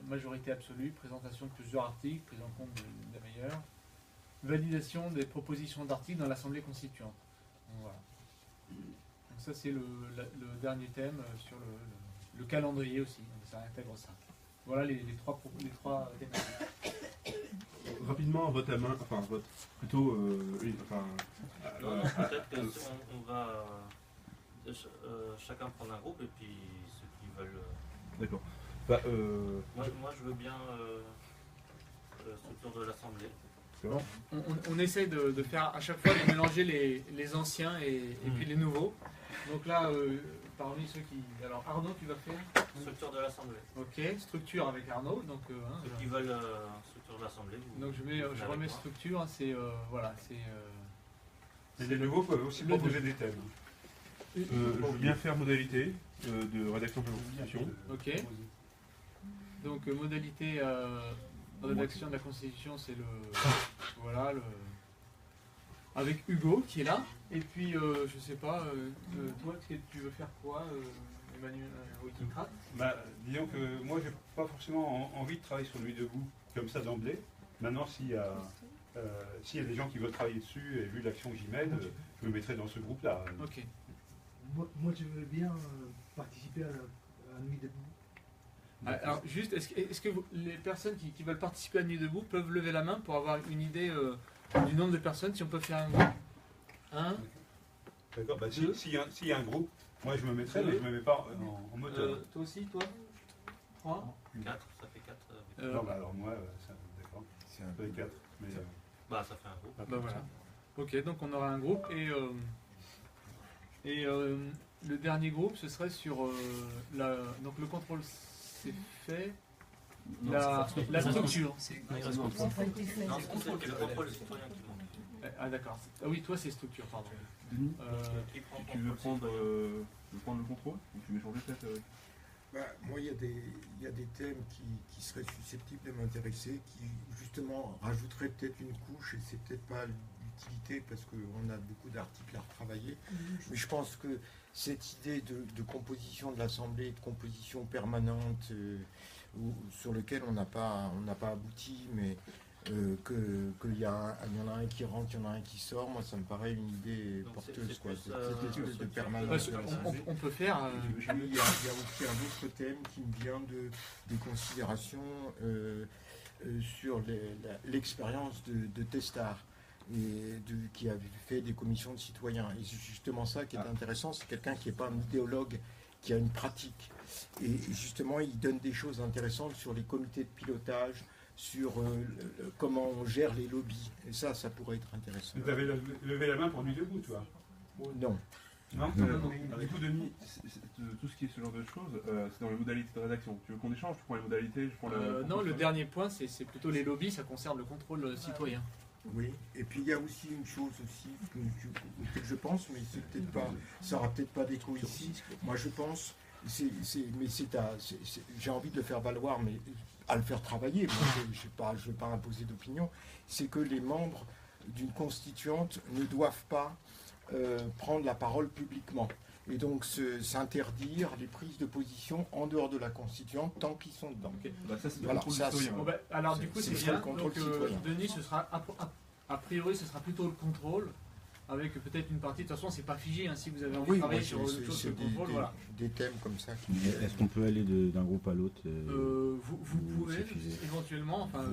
majorité absolue, présentation de plusieurs articles, prise en compte de la meilleure, validation des propositions d'articles dans l'Assemblée constituante. Donc, voilà. Donc ça c'est le dernier thème sur le calendrier aussi, donc ça intègre ça. Voilà les trois thématiques. Rapidement, vote à main, enfin vote plutôt peut-être qu'on va chacun prendre un groupe et puis ceux qui veulent. D'accord. Moi je veux bien structure de l'Assemblée. On essaie de faire à chaque fois de mélanger les anciens et puis les nouveaux. Donc là, parmi ceux qui... Alors Arnaud, tu vas faire Structure de l'Assemblée. Ok, structure avec Arnaud. Donc, ceux qui veulent structure de l'Assemblée. Donc je remets structure, c'est... voilà, c'est... Et les nouveaux peuvent aussi proposer des thèmes. Je veux bien faire modalité de rédaction de la Constitution. Ok. Donc modalité de rédaction de la Constitution, c'est le... Voilà, avec Hugo qui est là. Et puis, je sais pas, toi, tu veux faire quoi, Emmanuel Wikicrat? Disons que moi, j'ai pas forcément envie de travailler sur Nuit debout comme ça d'emblée. Maintenant, s'il y a des gens qui veulent travailler dessus, et vu l'action que j'y mène, je me mettrai dans ce groupe-là. Ok. Moi, je veux bien participer à Nuit debout. Alors, juste, est-ce que les personnes qui veulent participer à Nuit debout peuvent lever la main pour avoir une idée du nombre de personnes, si on peut faire un groupe? D'accord, s'il y a un groupe, moi je me mettrai, mais je ne me mets pas en moteur. Toi aussi, toi 3 4, ça fait 4. Non, alors moi, d'accord, c'est un peu 4. Mais, ça fait un groupe. Voilà. Ok, donc on aura un groupe et le dernier groupe, ce serait sur donc le contrôle, c'est fait. Non, la structure. Non, c'est le contrôle citoyen qui manque. Ah d'accord. Ah oui, toi c'est structure, pardon. Denis, tu veux prendre le contrôle ou tu veux changer peut-être moi, il y a des thèmes qui seraient susceptibles de m'intéresser, qui justement rajouteraient peut-être une couche, et c'est peut-être pas l'utilité parce qu'on a beaucoup d'articles à retravailler. Mais je pense que cette idée de composition de l'Assemblée, de composition permanente, sur lequel on n'a pas abouti, mais qu'il y en a un qui rentre, il y en a un qui sort, moi ça me paraît une idée porteuse, quoi. Cette espèce de permanence. On peut faire. Il y a aussi un autre thème qui me vient des considérations sur l'expérience de Testard, qui a fait des commissions de citoyens. Et c'est justement ça qui est intéressant, c'est quelqu'un qui n'est pas un idéologue, qui a une pratique. Et justement, il donne des choses intéressantes sur les comités de pilotage, sur comment on gère les lobbies. Et ça pourrait être intéressant. Vous avez levé la main pour Nuit debout, toi? Non. Non. Du coup, Denis, tout ce qui est ce genre de choses, c'est dans les modalités de rédaction. Tu veux qu'on échange? Tu prends les modalités, je prends non, le dernier point, c'est plutôt les lobbies, ça concerne le contrôle citoyen. Oui, et puis il y a aussi une chose aussi que je pense, mais c'est peut-être pas, ça aura peut-être pas d'écho ici. Moi, je pense, j'ai envie de le faire valoir, mais à le faire travailler. Moi, je veux pas imposer d'opinion. C'est que les membres d'une constituante ne doivent pas prendre la parole publiquement. Et donc s'interdire les prises de position en dehors de la constituante tant qu'ils sont dedans. Okay. Ça, c'est le contrôle citoyen. Alors du coup, c'est bien. Donc, Denis, ce sera a priori, ce sera plutôt le contrôle, avec peut-être une partie. De toute façon, c'est pas figé. Si vous avez envie de travailler sur autre chose que le contrôle, voilà. Des thèmes comme ça. Est-ce qu'on peut aller d'un groupe à l'autre vous pouvez éventuellement. Enfin,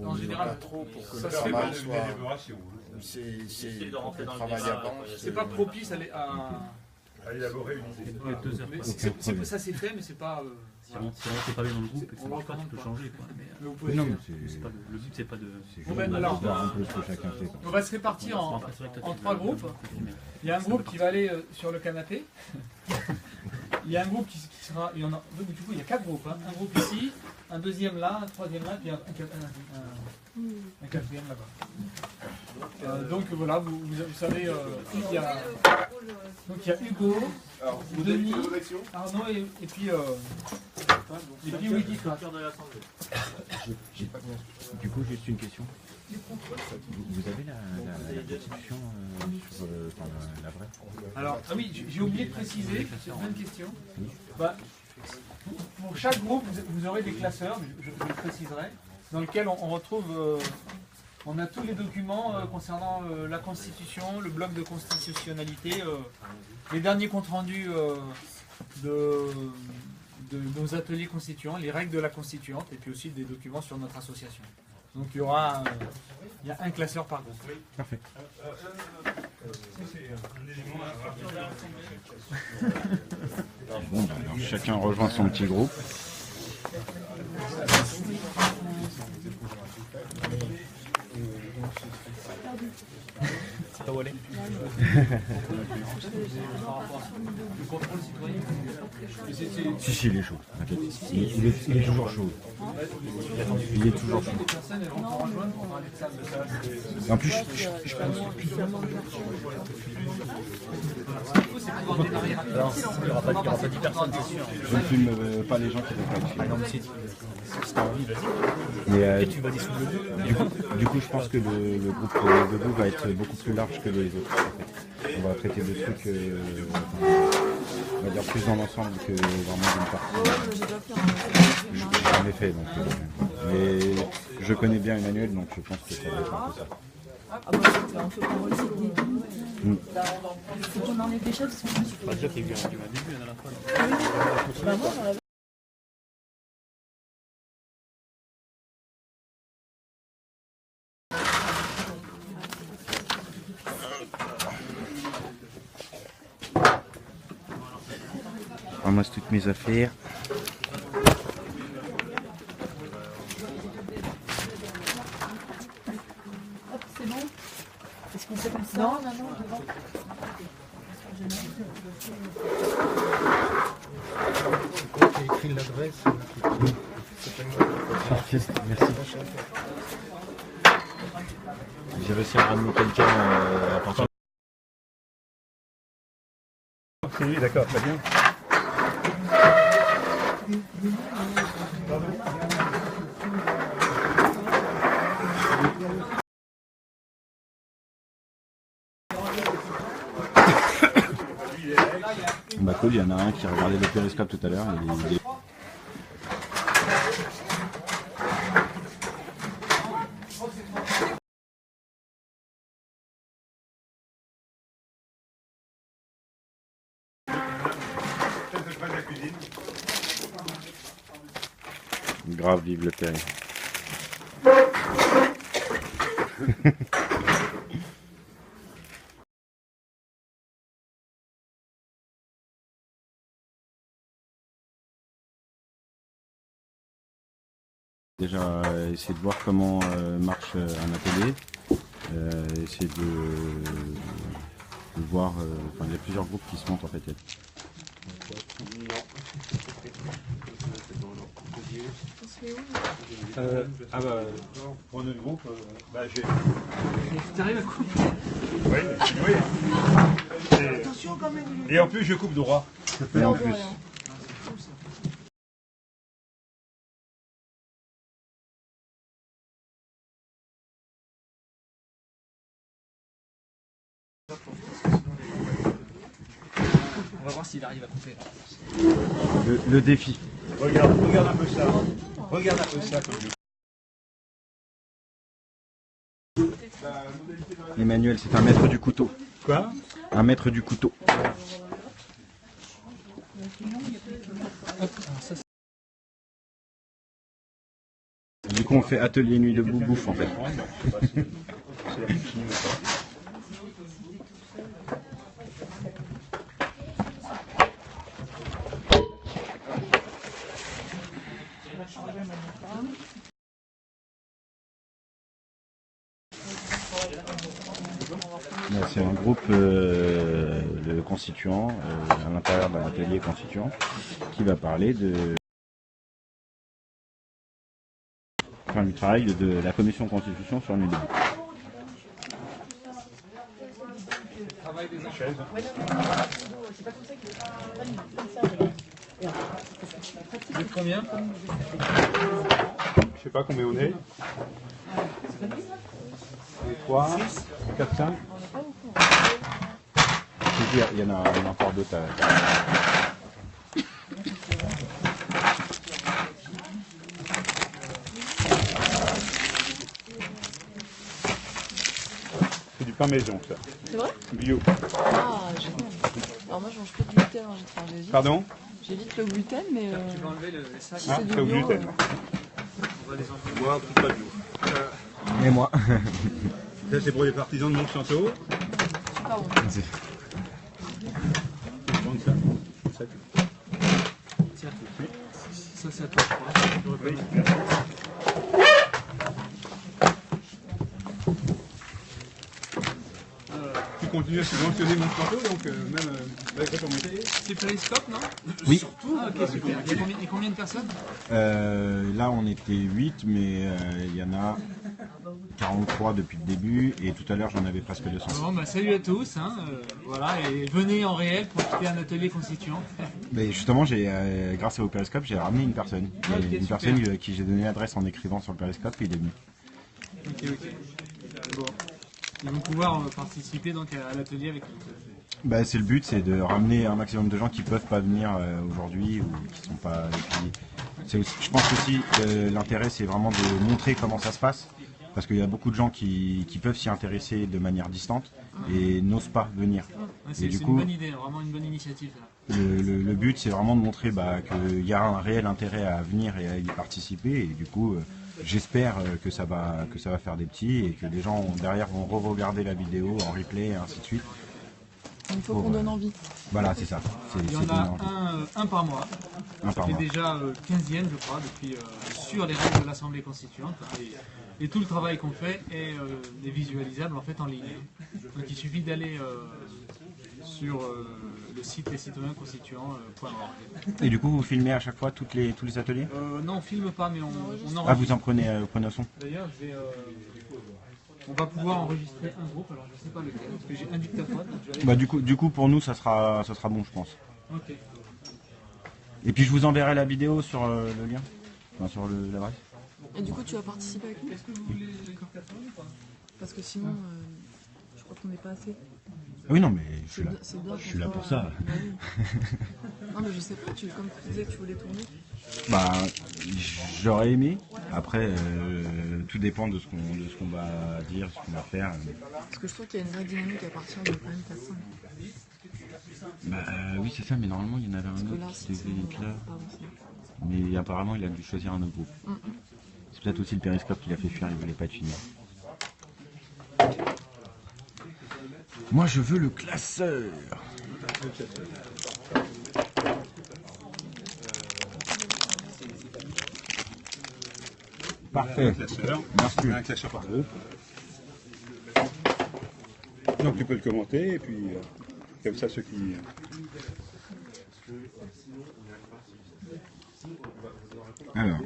en général, pas trop pour que ça le se fait pas format de soit. l'élaboration. C'est de rentrer dans le travail débat, avant. c'est pas propice à élaborer une idée. voilà. Ça c'est fait, mais c'est pas. Si c'est pas bien dans le groupe, On va tu peux changer. Quoi. Mais vous pouvez Non, faire. mais le but, c'est pas de. Alors, chacun fait. on va se répartir en 3 groupes. Il y a un groupe qui va aller sur le canapé. Il y a un groupe qui sera. Il y en a, du coup, il y a 4 groupes. Hein. Un groupe ici, un deuxième là, un troisième là, puis un quatrième là-bas. Donc voilà, vous savez, il y a Hugo, Denis, Arnaud et puis Wikicrat. Du coup, juste une question. Vous avez la constitution sur la vraie? Alors, ah oui, j'ai oublié de préciser, c'est une bonne question. Bah, pour chaque groupe, vous aurez des classeurs, je le préciserai, dans lesquels on retrouve, on a tous les documents concernant la Constitution, le bloc de constitutionnalité, les derniers comptes rendus de nos ateliers constituants, les règles de la constituante, et puis aussi des documents sur notre association. Donc il y a un classeur par groupe. Parfait. Bon, alors, chacun rejoint son petit groupe. C'est pas où aller. Si, il est chaud. Il est toujours chaud. Il est toujours chaud. Et en plus, je pense. Alors, il n'y aura pas 10 personnes, c'est sûr. Je ne filme pas les gens qui ne veulent pas. Non, mais si tu as envie, vas-y. Mais Tu vas dire sous le du coup, je pense que le groupe debout va être beaucoup plus large que les autres. En fait. On va traiter de trucs, on va dire plus dans l'ensemble que vraiment d'une partie. Je n'ai jamais fait, donc. Mais je connais bien Emmanuel, donc je pense que ça va être un peu ça. Ah bah on fait pas aussi des début. Faut qu'on enlève des choses qui sont plus. Déjà, t'es bien du début, à la fois. Bah moi j'en avais. Je ramasse toutes mes affaires. Hop, c'est bon. Est-ce qu'on fait comme ça? Non, devant. J'ai écrit l'adresse. Merci. J'ai réussi à ramener quelqu'un à partir. C'est lui, d'accord, très bien. Bah cool, il y en a un qui regardait le périscope tout à l'heure. Grave, vive le Péri. Déjà essayer de voir comment marche un atelier, essayer de voir, enfin, il y a plusieurs groupes qui se montent en fait. Ah bah, pour notre groupe, j'ai... Tu arrives à couper? Oui, oui. Et en plus, je coupe droit. Et en plus. On va voir s'il arrive à couper. Le défi. Regarde un peu ça. Regarde un peu ça comme je... Emmanuel, c'est un maître du couteau. Quoi? Un maître du couteau. Du coup, on fait atelier nuit debout bouffe en fait. C'est un groupe de constituants à l'intérieur d'un atelier constituant qui va parler de du travail de la commission constitution sur Nuit debout. Vous êtes combien? Je sais pas combien on est. 3, 4, 5. Il y en a encore d'autres. pain maison, ça. C'est vrai? Bio. Ah, génial. Alors moi, je mange que du gluten. Enfin, j'évite. Pardon? J'évite le gluten, mais Tu peux enlever les sacs. si Ah, c'est du c'est au bio, gluten. On va les enlever. Moi, tout pas bio. Et moi. Ça, c'est pour les partisans de Monsanto. c'est pas bon. Prendre ça. Ça, Tiens, ça c'est à toi, je crois. J'aurais pas oui. mis. Tu continues à subventionner Monsanto, donc même avec la communauté. C'est Périscope, non? Oui. Ah, ok, super. Il y a combien de personnes? Là, on était 8, mais il y en a 43 depuis le début, et tout à l'heure, j'en avais presque 200. Bon, bah, salut à tous, hein, voilà, et venez en réel profiter d'un atelier constituant. Mais justement, grâce au Périscope, j'ai ramené une personne. Ok, Une super. personne à qui j'ai donné l'adresse en écrivant sur le Périscope, et il est venu. Ok. Bon. Ils vont pouvoir participer donc à l'atelier avec nous. Bah, c'est le but, c'est de ramener un maximum de gens qui peuvent pas venir aujourd'hui ou qui sont pas. Et puis, je pense aussi que l'intérêt, c'est vraiment de montrer comment ça se passe, parce qu'il y a beaucoup de gens qui peuvent s'y intéresser de manière distante et n'osent pas venir. Ouais, c'est du une coup, bonne idée, vraiment une bonne initiative. Là. Le but, c'est vraiment de montrer qu'il y a un réel intérêt à venir et à y participer, et du coup. J'espère que ça va faire des petits et que les gens derrière vont re-regarder la vidéo en replay et ainsi de suite. Il faut qu'on donne envie. Voilà, c'est ça. Il y en a un par mois. Un par C'est mois. déjà 15e, je crois, depuis sur les règles de l'Assemblée constituante. Et tout le travail qu'on fait est visualisable en fait en ligne. Donc il suffit d'aller sur le site lescitoyenconstituants.org. Et du coup, vous filmez à chaque fois tous les ateliers? Non, on filme pas, mais on enregistre. Ah, vous en prenez un son? D'ailleurs, on va pouvoir enregistrer un groupe, alors je sais pas lequel, parce que j'ai un dictaphone. donc je vais aller- Bah, du coup, pour nous, ça sera bon, je pense. Ok. Et puis, je vous enverrai la vidéo sur le lien, enfin, sur l'adresse. Et du coup, tu vas participer avec nous? Est-ce que vous voulez les cartons ou pas? Parce que sinon, je crois qu'on n'est pas assez. Oui, non, mais je suis là. C'est bien Je suis là qu'on pour soit- ça. Bah oui. Non, mais je sais pas, comme tu disais que tu voulais tourner. Bah, j'aurais aimé. Après, tout dépend de ce qu'on va dire, ce qu'on va faire. Parce que je trouve qu'il y a une vraie dynamique à partir de quand même 4-5. Bah, oui, c'est ça, mais normalement, il y en avait un Parce que là, autre si qui c'est devait être là. pas avancé. Mais apparemment, il a dû choisir un autre groupe. C'est peut-être aussi le Périscope qui l'a fait fuir, il voulait pas être filmé. Moi, je veux le classeur. Parfait. Un classeur. Merci. Un classeur par groupe. Donc tu peux le commenter et puis comme ça ceux qui. Alors.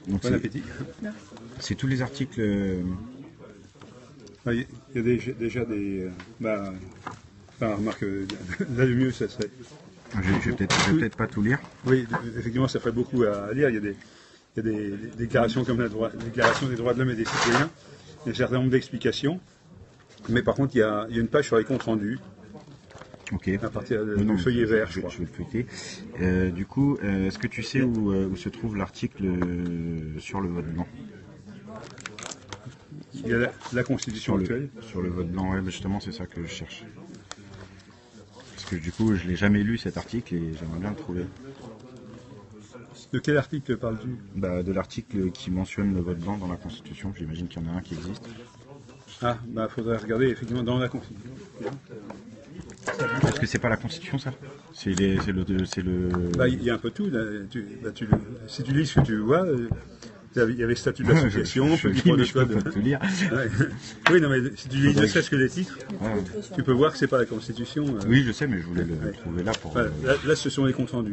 Donc, Bon appétit. c'est tous les articles. Il y a déjà des. Enfin, remarque, là le mieux ça serait. Je vais peut-être pas tout lire. Oui, effectivement, ça ferait beaucoup à lire. Il y a des déclarations comme la Déclaration des droits de l'homme et des citoyens. Il y a un certain nombre d'explications. Mais par contre, il y a une page sur les comptes rendus. Ok. À partir Non, du feuillet vert, je je crois. vais le feuilleter. Du coup, est-ce que tu sais où se trouve l'article sur le vote blanc? Il y a la Constitution actuelle. Sur le vote blanc, ouais, justement, c'est ça que je cherche. Parce que du coup, je l'ai jamais lu cet article et j'aimerais bien le trouver. De quel article parles-tu? Bah, de l'article qui mentionne le vote blanc dans la Constitution, j'imagine qu'il y en a un qui existe. Ah, faudrait regarder effectivement dans la Constitution. Est-ce que c'est pas la Constitution, ça? C'est le... Il y a un peu tout. Là. Si tu lis ce que tu vois, il y avait statut de l'association, je petit lis, mais de je peux code. pas tout lire. Ouais. Oui, non, mais si tu lis ne serait-ce que les titres, Ouais. tu peux voir que c'est pas la Constitution. Oui, je sais, mais je voulais le Ouais. trouver là pour... Enfin, là, ce sont les comptes rendus.